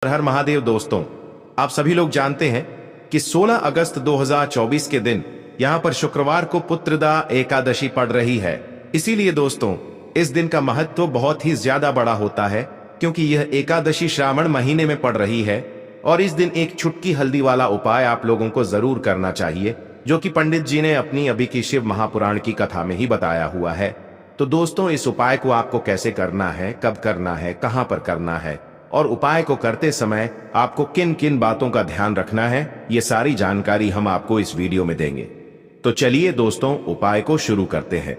हर हर महादेव। दोस्तों, आप सभी लोग जानते हैं कि 16 अगस्त 2024 के दिन यहां पर शुक्रवार को पुत्रदा एकादशी पड़ रही है। इसीलिए दोस्तों, इस दिन का महत्व बहुत ही ज्यादा बड़ा होता है, क्योंकि यह एकादशी श्रावण महीने में पड़ रही है। और इस दिन एक चुटकी हल्दी वाला उपाय आप लोगों को जरूर करना चाहिए, जो कि पंडित जी ने अपनी अभी की शिव महापुराण की कथा में ही बताया हुआ है। तो दोस्तों, इस उपाय को आपको कैसे करना है, कब करना है, कहां पर करना है और उपाय को करते समय आपको किन किन बातों का ध्यान रखना है, ये सारी जानकारी हम आपको इस वीडियो में देंगे। तो चलिए दोस्तों, उपाय को शुरू करते हैं।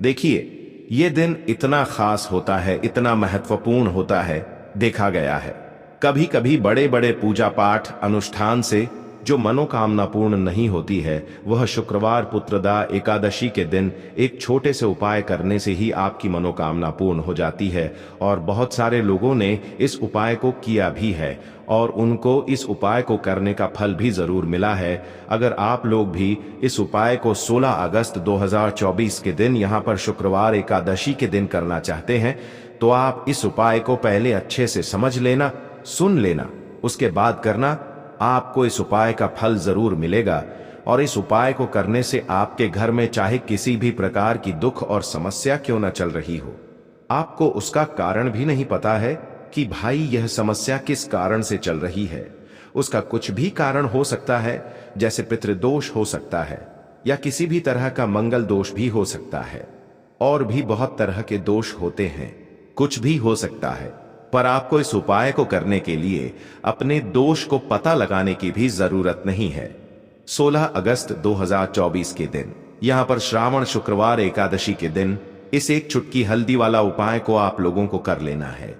देखिए, ये दिन इतना खास होता है, इतना महत्वपूर्ण होता है, देखा गया है कभी कभी बड़े बड़े पूजा पाठ अनुष्ठान से जो मनोकामना पूर्ण नहीं होती है, वह शुक्रवार पुत्रदा एकादशी के दिन एक छोटे से उपाय करने से ही आपकी मनोकामना पूर्ण हो जाती है। और बहुत सारे लोगों ने इस उपाय को किया भी है और उनको इस उपाय को करने का फल भी जरूर मिला है। अगर आप लोग भी इस उपाय को 16 अगस्त 2024 के दिन यहाँ पर शुक्रवार एकादशी के दिन करना चाहते हैं, तो आप इस उपाय को पहले अच्छे से समझ लेना, सुन लेना, उसके बाद करना। आपको इस उपाय का फल जरूर मिलेगा। और इस उपाय को करने से आपके घर में चाहे किसी भी प्रकार की दुख और समस्या क्यों न चल रही हो, आपको उसका कारण भी नहीं पता है कि भाई यह समस्या किस कारण से चल रही है। उसका कुछ भी कारण हो सकता है, जैसे पितृदोष हो सकता है या किसी भी तरह का मंगल दोष भी हो सकता है, और भी बहुत तरह के दोष होते हैं, कुछ भी हो सकता है। पर आपको इस उपाय को करने के लिए अपने दोष को पता लगाने की भी जरूरत नहीं है। 16 अगस्त 2024 के दिन यहां पर श्रावण शुक्रवार एकादशी के दिन इस एक चुटकी हल्दी वाला उपाय को आप लोगों को कर लेना है।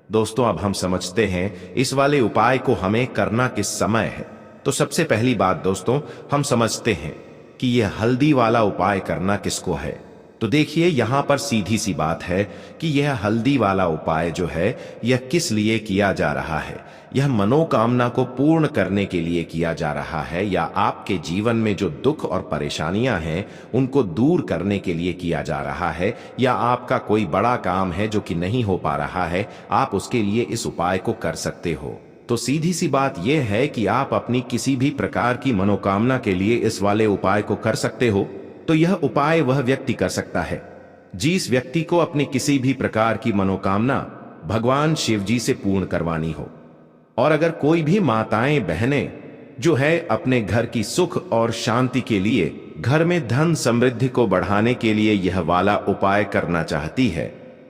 दोस्तों, अब हम समझते हैं इस वाले उपाय को हमें करना किस समय है। तो सबसे पहली बात दोस्तों, हम समझते हैं कि यह हल्दी वाला उपाय करना किसको है। तो देखिए, यहां पर सीधी सी बात है कि यह हल्दी वाला उपाय जो है, यह किस लिए किया जा रहा है। यह मनोकामना को पूर्ण करने के लिए किया जा रहा है, या आपके जीवन में जो दुख और परेशानियां हैं उनको दूर करने के लिए किया जा रहा है, या आपका कोई बड़ा काम है जो कि नहीं हो पा रहा है, आप उसके लिए इस उपाय को कर सकते हो। तो सीधी सी बात यह है कि आप अपनी किसी भी प्रकार की मनोकामना के लिए इस वाले उपाय को कर सकते हो। तो यह उपाय वह व्यक्ति कर सकता है जिस व्यक्ति को अपनी किसी भी प्रकार की मनोकामना भगवान शिव जी से पूर्ण करवानी हो। और अगर कोई भी माताएं बहनें जो है अपने घर की सुख और शांति के लिए, घर में धन समृद्धि को बढ़ाने के लिए यह वाला उपाय करना चाहती है,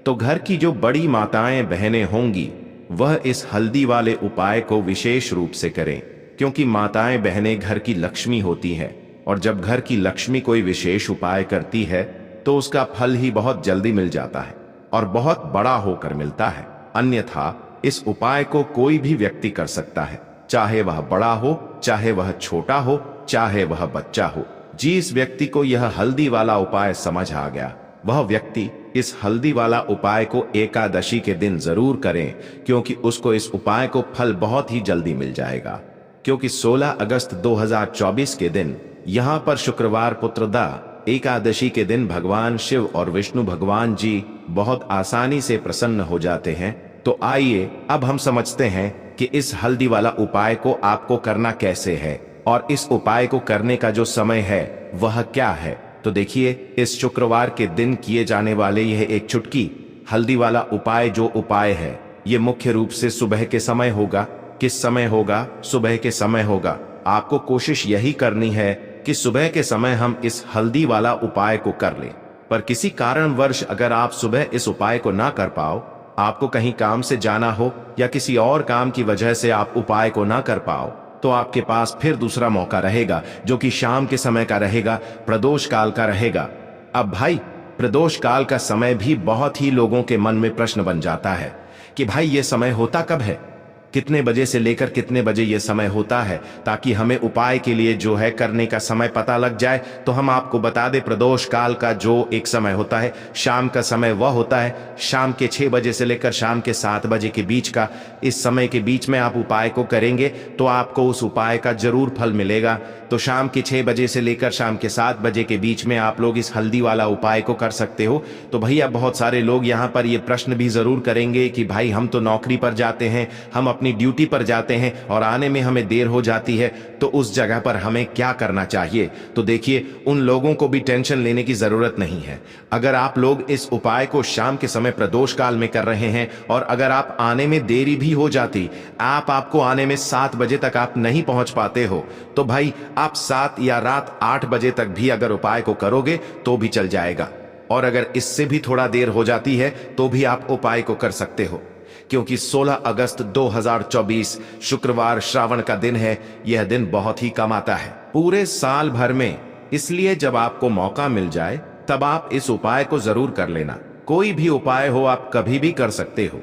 तो घर की जो बड़ी माताएं बहनें होंगी वह इस हल्दी वाले उपाय को विशेष रूप से करें, क्योंकि माताएं बहनें घर की लक्ष्मी होती हैं। और जब घर की लक्ष्मी कोई विशेष उपाय करती है तो उसका फल ही बहुत जल्दी मिल जाता है और बहुत बड़ा होकर मिलता है। अन्यथा इस उपाय को कोई भी व्यक्ति कर सकता है, चाहे वह बड़ा हो, चाहे वह छोटा हो, चाहे वह बच्चा हो। जिस व्यक्ति को यह हल्दी वाला उपाय समझ आ गया, वह व्यक्ति इस हल्दी वाला उपाय को एकादशी के दिन जरूर करें, क्योंकि उसको इस उपाय को फल बहुत ही जल्दी मिल जाएगा। क्योंकि 16 अगस्त 2024 के दिन यहां पर शुक्रवार पुत्रदा एकादशी के दिन भगवान शिव और विष्णु भगवान जी बहुत आसानी से प्रसन्न हो जाते हैं। तो आइए अब हम समझते हैं कि इस हल्दी वाला उपाय को आपको करना कैसे है और इस उपाय को करने का जो समय है वह क्या है। तो देखिए, इस शुक्रवार के दिन किए जाने वाले यह एक चुटकी हल्दी वाला उपाय जो उपाय है, ये मुख्य रूप से सुबह के समय होगा। किस समय होगा? सुबह के समय होगा। आपको कोशिश यही करनी है कि सुबह के समय हम इस हल्दी वाला उपाय को कर लें। पर किसी कारणवश अगर आप सुबह इस उपाय को ना कर पाओ, आपको कहीं काम से जाना हो या किसी और काम की वजह से आप उपाय को ना कर पाओ, तो आपके पास फिर दूसरा मौका रहेगा, जो कि शाम के समय का रहेगा, प्रदोष काल का रहेगा। अब भाई, प्रदोष काल का समय भी बहुत ही लोगों के मन में प्रश्न बन जाता है कि भाई ये समय होता कब है, कितने बजे से लेकर कितने बजे ये समय होता है, ताकि हमें उपाय के लिए जो है करने का समय पता लग जाए। तो हम आपको बता दें, प्रदोष काल का जो एक समय होता है, शाम का समय वह होता है शाम के 6 बजे से लेकर शाम के 7 बजे के बीच का। इस समय के बीच में आप उपाय को करेंगे तो आपको उस उपाय का जरूर फल मिलेगा। तो शाम के 6 बजे से लेकर शाम के 7 बजे के बीच में आप लोग इस हल्दी वाला उपाय को कर सकते हो। तो भैया, बहुत सारे लोग यहाँ पर ये प्रश्न भी जरूर करेंगे कि भाई हम तो नौकरी पर जाते हैं, हम अपनी ड्यूटी पर जाते हैं और आने में हमें देर हो जाती है, तो उस जगह पर हमें क्या करना चाहिए? तो देखिए, उन लोगों को भी टेंशन लेने की जरूरत नहीं है। अगर आप लोग इस उपाय को शाम के समय प्रदोष काल में कर रहे हैं और अगर आप आने में देरी भी हो जाती, आपको आने में 7 बजे तक आप नहीं पहुंच पाते हो, तो भाई आप 7 या रात 8 बजे तक भी अगर उपाय को करोगे तो भी चल जाएगा। और अगर इससे भी थोड़ा देर हो जाती है तो भी आप उपाय को कर सकते हो, क्योंकि 16 अगस्त 2024 शुक्रवार श्रावण का दिन है। यह दिन बहुत ही कम आता है पूरे साल भर में, इसलिए जब आपको मौका मिल जाए तब आप इस उपाय को जरूर कर लेना। कोई भी उपाय हो आप कभी भी कर सकते हो।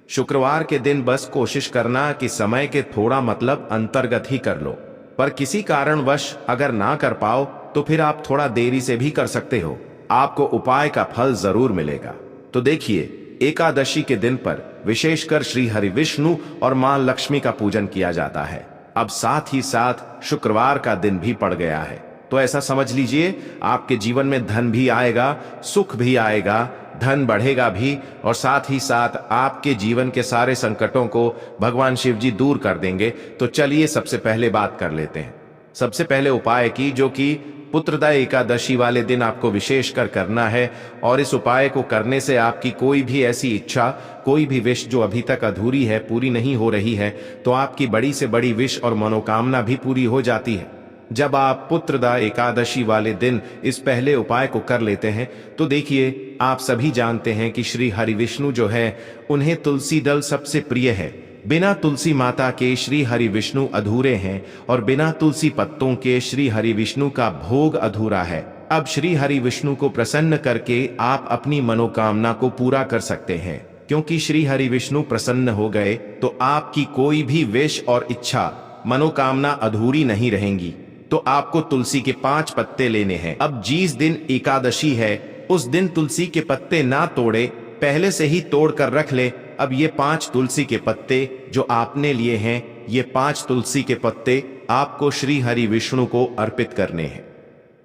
शुक्रवार के दिन बस कोशिश करना कि समय के थोड़ा मतलब अंतर्गत ही कर लो, पर किसी कारणवश अगर ना कर पाओ तो फिर आप थोड़ा देरी से भी कर सकते हो, आपको उपाय का फल जरूर मिलेगा। तो देखिए, एकादशी के दिन पर विशेषकर श्री हरि विष्णु और मां लक्ष्मी का पूजन किया जाता है। अब साथ ही साथ शुक्रवार का दिन भी पड़ गया है, तो ऐसा समझ लीजिए आपके जीवन में धन भी आएगा, सुख भी आएगा, धन बढ़ेगा भी, और साथ ही साथ आपके जीवन के सारे संकटों को भगवान शिव जी दूर कर देंगे। तो चलिए सबसे पहले बात कर लेते हैं सबसे पहले उपाय की, जो कि पुत्रदा एकादशी वाले दिन आपको विशेषकर करना है। और इस उपाय को करने से आपकी कोई भी ऐसी इच्छा, कोई भी विश जो अभी तक अधूरी है, पूरी नहीं हो रही है, तो आपकी बड़ी से बड़ी विश और मनोकामना भी पूरी हो जाती है। जब आप पुत्रदा एकादशी वाले दिन इस पहले उपाय को कर लेते हैं, तो देखिए, आप सभी जानते हैं कि श्री हरि विष्णु जो है, उन्हें तुलसी दल सबसे प्रिय है। बिना तुलसी माता के श्री हरि विष्णु अधूरे हैं और बिना तुलसी पत्तों के श्री हरि विष्णु का भोग अधूरा है। अब श्री हरि विष्णु को प्रसन्न करके आप अपनी मनोकामना को पूरा कर सकते हैं, क्योंकि श्री हरि विष्णु प्रसन्न हो गए तो आपकी कोई भी विश और इच्छा, मनोकामना अधूरी नहीं रहेंगी। तो आपको तुलसी के 5 पत्ते लेने हैं। अब जिस दिन एकादशी है उस दिन तुलसी के पत्ते ना तोड़े, पहले से ही तोड़ कर रख ले। अब ये 5 तुलसी के पत्ते जो आपने लिए हैं, ये 5 तुलसी के पत्ते आपको श्री हरि विष्णु को अर्पित करने हैं।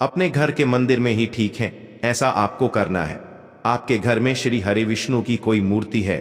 अपने घर के मंदिर में ही ठीक है, ऐसा आपको करना है। आपके घर में श्री हरि विष्णु की कोई मूर्ति है,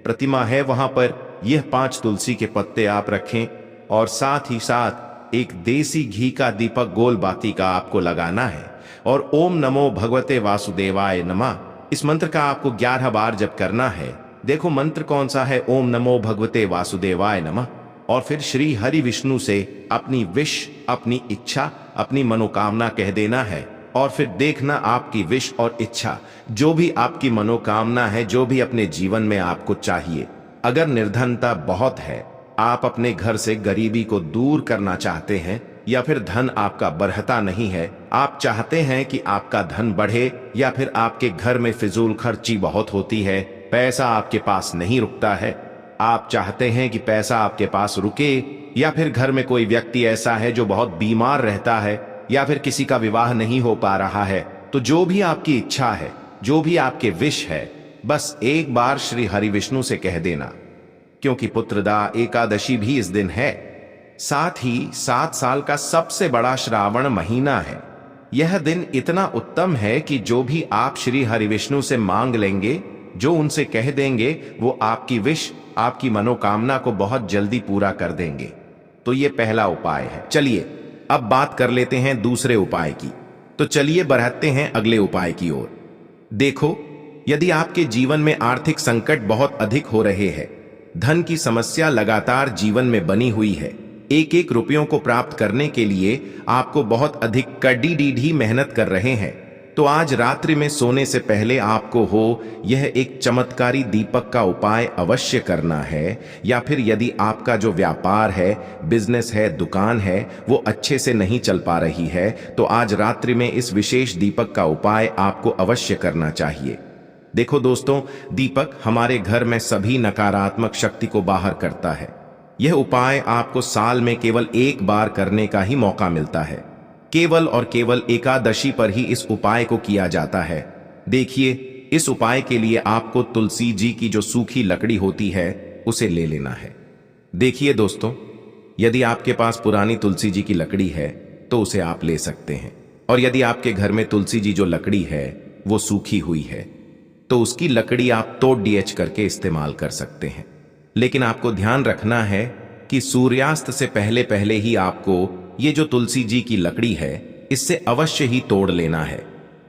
प्रतिमा है, वहां पर यह 5 तुलसी के पत्ते आप रखें और साथ ही साथ एक देसी घी का दीपक गोल बाती का आपको लगाना है और ओम नमो भगवते वासुदेवाय नमः, इस मंत्र का आपको 11 बार जप करना है। देखो मंत्र कौन सा है, ओम नमो भगवते वासुदेवाय नमः। और फिर श्री हरि विष्णु से अपनी विश, अपनी इच्छा, अपनी मनोकामना कह देना है और फिर देखना आपकी विश और इच्छा, जो भी आपकी मनोकामना है, जो भी अपने जीवन में आपको चाहिए। अगर निर्धनता बहुत है, आप अपने घर से गरीबी को दूर करना चाहते हैं, या फिर धन आपका बढ़ता नहीं है, आप चाहते हैं कि आपका धन बढ़े, या फिर आपके घर में फिजूल खर्ची बहुत होती है, पैसा आपके पास नहीं रुकता है, आप चाहते हैं कि पैसा आपके पास रुके, या फिर घर में कोई व्यक्ति ऐसा है जो बहुत बीमार रहता है, या फिर किसी का विवाह नहीं हो पा रहा है, तो जो भी आपकी इच्छा है, जो भी आपके विश है, बस एक बार श्री हरि विष्णु से कह देना, क्योंकि पुत्रदा एकादशी भी इस दिन है। साथ ही 7 साल का सबसे बड़ा श्रावण महीना है। यह दिन इतना उत्तम है कि जो भी आप श्री हरि विष्णु से मांग लेंगे, जो उनसे कह देंगे, वो आपकी विश, आपकी मनोकामना को बहुत जल्दी पूरा कर देंगे। तो ये पहला उपाय है। चलिए अब बात कर लेते हैं दूसरे उपाय की। तो चलिए बढ़ते हैं अगले उपाय की ओर। देखो, यदि आपके जीवन में आर्थिक संकट बहुत अधिक हो रहे हैं, धन की समस्या लगातार जीवन में बनी हुई है, एक एक रुपयों को प्राप्त करने के लिए आपको बहुत अधिक कड़ी मेहनत कर रहे हैं, तो आज रात्रि में सोने से पहले आपको यह एक चमत्कारी दीपक का उपाय अवश्य करना है। या फिर यदि आपका जो व्यापार है, बिजनेस है, दुकान है, वो अच्छे से नहीं चल पा रही है, तो आज रात्रि में इस विशेष दीपक का उपाय आपको अवश्य करना चाहिए। देखो दोस्तों, दीपक हमारे घर में सभी नकारात्मक शक्ति को बाहर करता है। यह उपाय आपको साल में केवल एक बार करने का ही मौका मिलता है। केवल और केवल एकादशी पर ही इस उपाय को किया जाता है। देखिए, इस उपाय के लिए आपको तुलसी जी की जो सूखी लकड़ी होती है उसे ले लेना है। देखिए दोस्तों, यदि आपके पास पुरानी तुलसी जी की लकड़ी है तो उसे आप ले सकते हैं, और यदि आपके घर में तुलसी जी जो लकड़ी है वो सूखी हुई है तो उसकी लकड़ी आप तोड़ डीएच करके इस्तेमाल कर सकते हैं। लेकिन आपको ध्यान रखना है कि सूर्यास्त से पहले पहले ही आपको ये जो तुलसी जी की लकड़ी है इससे अवश्य ही तोड़ लेना है।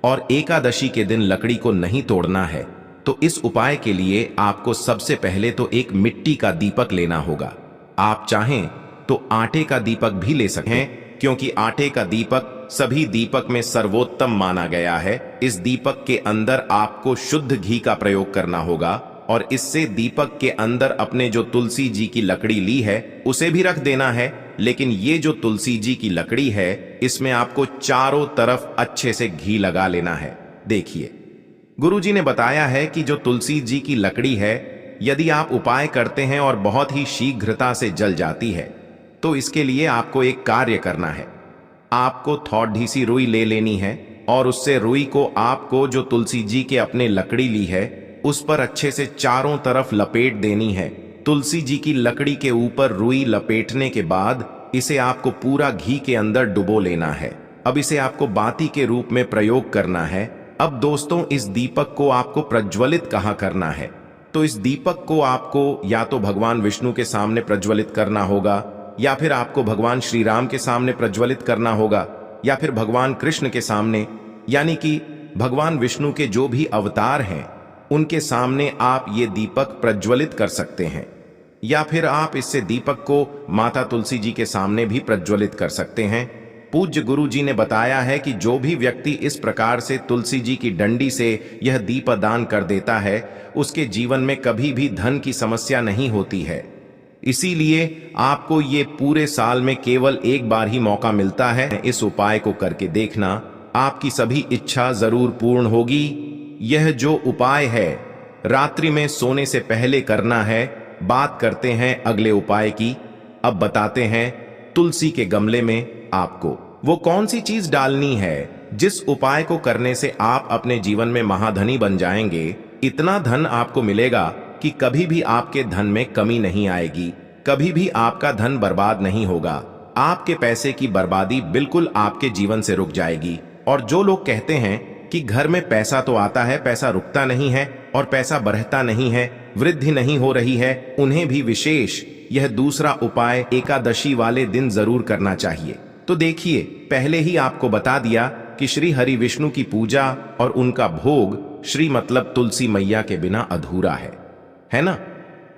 और एकादशी के दिन लकड़ी को नहीं तोड़ना है। तो इस उपाय के लिए आपको सबसे पहले तो एक मिट्टी का दीपक लेना होगा। आप चाहें तो आटे का दीपक भी ले सकते हैं, क्योंकि आटे का दीपक सभी दीपक में सर्वोत्तम माना गया है। इस दीपक के अंदर आपको शुद्ध घी का प्रयोग करना होगा और इससे दीपक के अंदर अपने जो तुलसी जी की लकड़ी ली है उसे भी रख देना है। लेकिन ये जो तुलसी जी की लकड़ी है इसमें आपको चारों तरफ अच्छे से घी लगा लेना है। देखिए, गुरुजी ने बताया है कि जो तुलसी जी की लकड़ी है यदि आप उपाय करते हैं और बहुत ही शीघ्रता से जल जाती है तो इसके लिए आपको एक कार्य करना है। आपको थोड़ी सी रुई ले लेनी है और उससे रुई को आपको जो तुलसी जी के अपने लकड़ी ली है उस पर अच्छे से चारों तरफ लपेट देनी है। तुलसी जी की लकड़ी के ऊपर रुई लपेटने के बाद इसे आपको पूरा घी के अंदर डुबो लेना है। अब इसे आपको बाती के रूप में प्रयोग करना है। अब दोस्तों, इस दीपक को आपको प्रज्वलित कहाँ करना है? तो इस दीपक को आपको या तो भगवान विष्णु के सामने प्रज्वलित करना होगा, या फिर आपको भगवान श्री राम के सामने प्रज्वलित करना होगा, या फिर भगवान कृष्ण के सामने, यानी कि भगवान विष्णु के जो भी अवतार हैं उनके सामने आप ये दीपक प्रज्वलित कर सकते हैं। या फिर आप इससे दीपक को माता तुलसी जी के सामने भी प्रज्वलित कर सकते हैं। पूज्य गुरु जी ने बताया है कि जो भी व्यक्ति इस प्रकार से तुलसी जी की डंडी से यह दीपदान कर देता है उसके जीवन में कभी भी धन की समस्या नहीं होती है। इसीलिए आपको ये पूरे साल में केवल एक बार ही मौका मिलता है। इस उपाय को करके देखना, आपकी सभी इच्छा जरूर पूर्ण होगी। यह जो उपाय है रात्रि में सोने से पहले करना है। बात करते हैं अगले उपाय की। अब बताते हैं तुलसी के गमले में आपको वो कौन सी चीज डालनी है जिस उपाय को करने से आप अपने जीवन में महाधनी बन जाएंगे। इतना धन आपको मिलेगा कि कभी भी आपके धन में कमी नहीं आएगी, कभी भी आपका धन बर्बाद नहीं होगा। आपके पैसे की बर्बादी बिल्कुल आपके जीवन से रुक जाएगी। और जो लोग कहते हैं कि घर में पैसा तो आता है, पैसा रुकता नहीं है और पैसा बढ़ता नहीं है, वृद्धि नहीं हो रही है, उन्हें भी विशेष यह दूसरा उपाय एकादशी वाले दिन जरूर करना चाहिए। तो देखिए, पहले ही आपको बता दिया कि श्री हरि विष्णु की पूजा और उनका भोग श्री मतलब तुलसी मैया के बिना अधूरा है ना?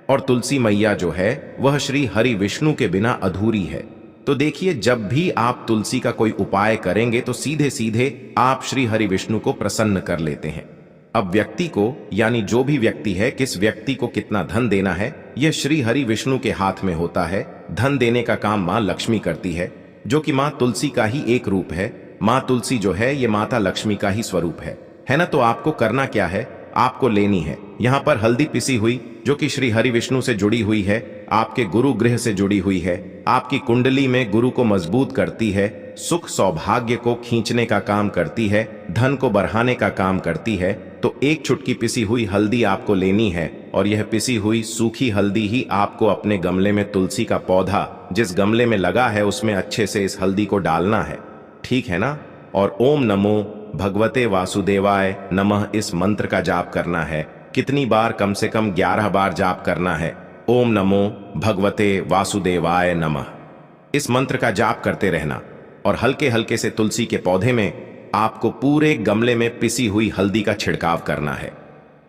और तुलसी मैया जो है वह श्री हरि विष्णु के बिना अधूरी है। तो देखिए, जब भी आप तुलसी का कोई उपाय करेंगे तो सीधे सीधे आप श्री हरि विष्णु को प्रसन्न कर लेते हैं। अब व्यक्ति को, यानी जो भी व्यक्ति है, किस व्यक्ति को कितना धन देना है यह श्री हरि विष्णु के हाथ में होता है। धन देने का काम माँ लक्ष्मी करती है, जो कि माँ तुलसी का ही एक रूप है। माँ तुलसी जो है ये माता लक्ष्मी का ही स्वरूप है ना? तो आपको करना क्या है, आपको लेनी है यहाँ पर हल्दी पिसी हुई, जो कि श्री हरि विष्णु से जुड़ी हुई है, आपके गुरु गृह से जुड़ी हुई है, आपकी कुंडली में गुरु को मजबूत करती है, सुख सौभाग्य को खींचने का काम करती है, धन को बढ़ाने का काम करती है। तो एक चुटकी पिसी हुई हल्दी आपको लेनी है और यह पिसी हुई सूखी हल्दी ही आपको अपने गमले में, तुलसी का पौधा जिस गमले में लगा है उसमें अच्छे से इस हल्दी को डालना है, ठीक है ना? और ओम नमो भगवते वासुदेवाय नमः इस मंत्र का जाप करना है। कितनी बार? कम से कम 11 बार जाप करना है। ओम नमो भगवते वासुदेवाय नमः इस मंत्र का जाप करते रहना और हल्के हल्के से तुलसी के पौधे में आपको पूरे गमले में पिसी हुई हल्दी का छिड़काव करना है।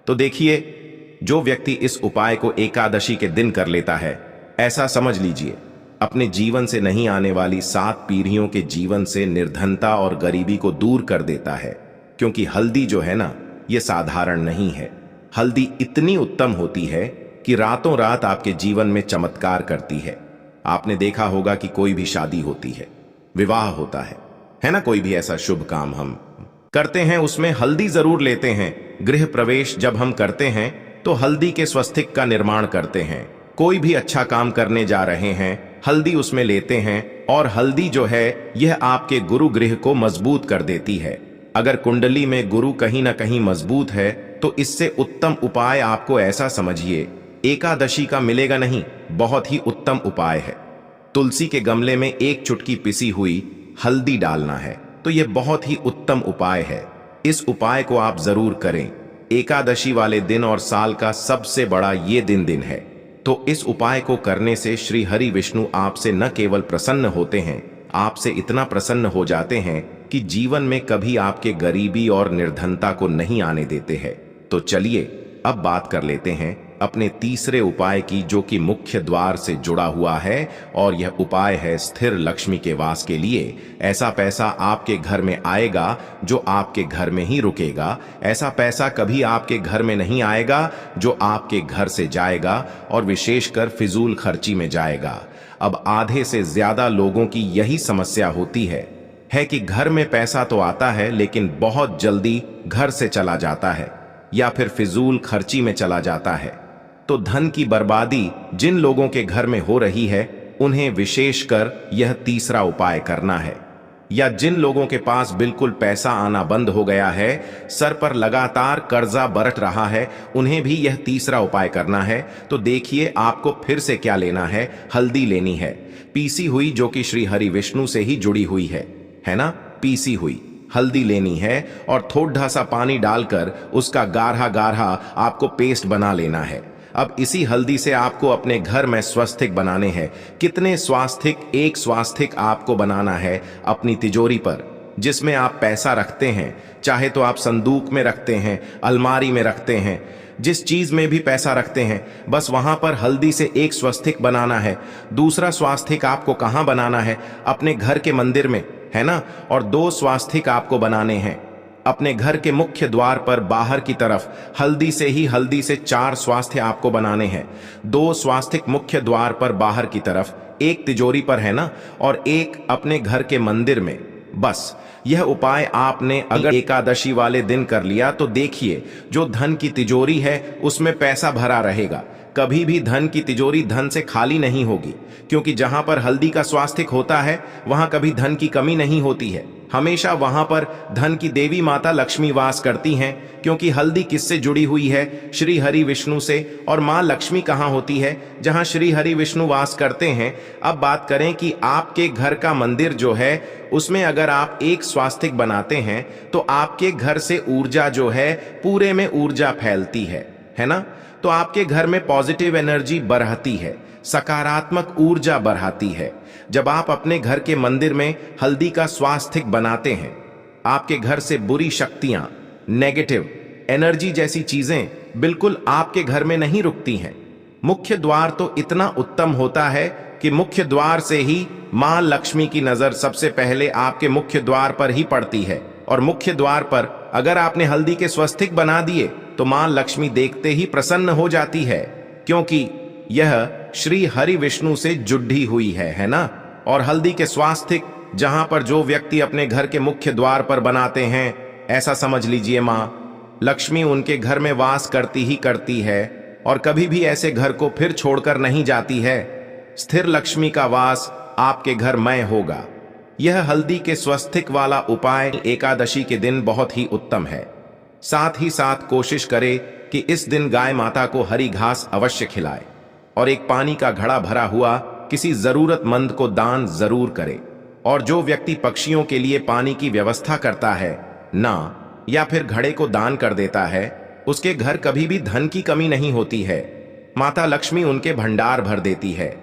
तो देखिए, जो व्यक्ति इस उपाय को एकादशी के दिन कर लेता है, ऐसा समझ लीजिए अपने जीवन से नहीं आने वाली 7 पीढ़ियों के जीवन से निर्धनता और गरीबी को दूर कर देता है। क्योंकि हल्दी जो है ना, ये साधारण नहीं है। हल्दी इतनी उत्तम होती है कि रातों रात आपके जीवन में चमत्कार करती है। आपने देखा होगा कि कोई भी शादी होती है, विवाह होता है ना? कोई भी ऐसा शुभ काम हम करते हैं उसमें हल्दी जरूर लेते हैं। गृह प्रवेश जब हम करते हैं तो हल्दी के स्वस्तिक का निर्माण करते हैं। कोई भी अच्छा काम करने जा रहे हैं, हल्दी उसमें लेते हैं। और हल्दी जो है यह आपके गुरु गृह को मजबूत कर देती है। अगर कुंडली में गुरु कहीं ना कहीं मजबूत है तो इससे उत्तम उपाय आपको ऐसा समझिए एकादशी का मिलेगा नहीं, बहुत ही उत्तम उपाय है। तुलसी के गमले में एक चुटकी पिसी हुई हल्दी डालना है, तो यह बहुत ही उत्तम उपाय है। इस उपाय को आप जरूर करें। एकादशी वाले दिन और साल का सबसे बड़ा ये दिन है। तो इस उपाय को करने से श्री हरि विष्णु आपसे न केवल प्रसन्न होते हैं, आपसे इतना प्रसन्न हो जाते हैं कि जीवन में कभी आपके गरीबी और निर्धनता को नहीं आने देते हैं। तो चलिए अब बात कर लेते हैं अपने तीसरे उपाय की, जो कि मुख्य द्वार से जुड़ा हुआ है, और यह उपाय है स्थिर लक्ष्मी के वास के लिए। ऐसा पैसा आपके घर में आएगा जो आपके घर में ही रुकेगा। ऐसा पैसा कभी आपके घर में नहीं आएगा जो आपके घर से जाएगा और विशेषकर फिजूल खर्ची में जाएगा। अब आधे से ज्यादा लोगों की यही समस्या होती है कि घर में पैसा तो आता है लेकिन बहुत जल्दी घर से चला जाता है या फिर फिजूल खर्ची में चला जाता है। तो धन की बर्बादी जिन लोगों के घर में हो रही है उन्हें विशेषकर यह तीसरा उपाय करना है, या जिन लोगों के पास बिल्कुल पैसा आना बंद हो गया है, सर पर लगातार कर्जा बरत रहा है, उन्हें भी यह तीसरा उपाय करना है। तो देखिए आपको फिर से क्या लेना है। हल्दी लेनी है, पीसी हुई, जो कि श्री हरि विष्णु से ही जुड़ी हुई है ना। पीसी हुई हल्दी लेनी है और थोड़ा सा पानी डालकर उसका गाढ़ा गाढ़ा आपको पेस्ट बना लेना है। अब इसी हल्दी से आपको अपने घर में स्वास्तिक बनाने हैं। कितने स्वास्तिक? एक स्वास्तिक आपको बनाना है अपनी तिजोरी पर, जिसमें आप पैसा रखते हैं। चाहे तो आप संदूक में रखते हैं, अलमारी में रखते हैं, जिस चीज में भी पैसा रखते हैं, बस वहां पर हल्दी से एक स्वास्तिक बनाना है। दूसरा स्वास्तिक आपको कहां बनाना है? अपने घर के मंदिर में, है ना। और 2 स्वास्तिक आपको बनाने हैं अपने घर के मुख्य द्वार पर बाहर की तरफ। हल्दी से 4 स्वास्तिक आपको बनाने हैं। 2 स्वास्तिक मुख्य द्वार पर बाहर की तरफ, एक तिजोरी पर, है ना, और एक अपने घर के मंदिर में। बस यह उपाय आपने अगर एकादशी वाले दिन कर लिया तो देखिए जो धन की तिजोरी है उसमें पैसा भरा रहेगा। कभी भी धन की तिजोरी धन से खाली नहीं होगी, क्योंकि जहां पर हल्दी का स्वास्तिक होता है वहां कभी धन की कमी नहीं होती है। हमेशा वहां पर धन की देवी माता लक्ष्मी वास करती हैं, क्योंकि हल्दी किससे जुड़ी हुई है? श्री हरि विष्णु से। और मां लक्ष्मी कहां होती है? जहां श्री हरि विष्णु वास करते हैं। अब बात करें कि आपके घर का मंदिर जो है उसमें अगर आप एक स्वास्तिक बनाते हैं तो आपके घर से ऊर्जा जो है पूरे में ऊर्जा फैलती है ना। तो आपके घर में पॉजिटिव एनर्जी बढ़ती है, सकारात्मक ऊर्जा बढ़ाती है। जब आप अपने घर के मंदिर में हल्दी का स्वास्तिक बनाते हैं, आपके घर से बुरी शक्तियां, नेगेटिव एनर्जी जैसी चीजें बिल्कुल आपके घर में नहीं रुकती हैं। मुख्य द्वार तो इतना उत्तम होता है कि मुख्य द्वार से ही मां लक्ष्मी की नजर सबसे पहले आपके मुख्य द्वार पर ही पड़ती है। और मुख्य द्वार पर अगर आपने हल्दी के स्वास्तिक बना दिए तो मां लक्ष्मी देखते ही प्रसन्न हो जाती है, क्योंकि यह श्री हरि विष्णु से जुड़ी हुई है ना। और हल्दी के स्वास्तिक जहां पर जो व्यक्ति अपने घर के मुख्य द्वार पर बनाते हैं, ऐसा समझ लीजिए मां लक्ष्मी उनके घर में वास करती ही करती है और कभी भी ऐसे घर को फिर छोड़कर नहीं जाती है। स्थिर लक्ष्मी का वास आपके घर में होगा। यह हल्दी के स्वास्तिक वाला उपाय एकादशी के दिन बहुत ही उत्तम है। साथ ही साथ कोशिश करें कि इस दिन गाय माता को हरी घास अवश्य खिलाए और एक पानी का घड़ा भरा हुआ किसी जरूरतमंद को दान जरूर करे। और जो व्यक्ति पक्षियों के लिए पानी की व्यवस्था करता है ना, या फिर घड़े को दान कर देता है, उसके घर कभी भी धन की कमी नहीं होती है। माता लक्ष्मी उनके भंडार भर देती है।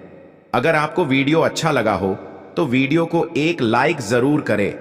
अगर आपको वीडियो अच्छा लगा हो तो वीडियो को एक लाइक जरूर करें।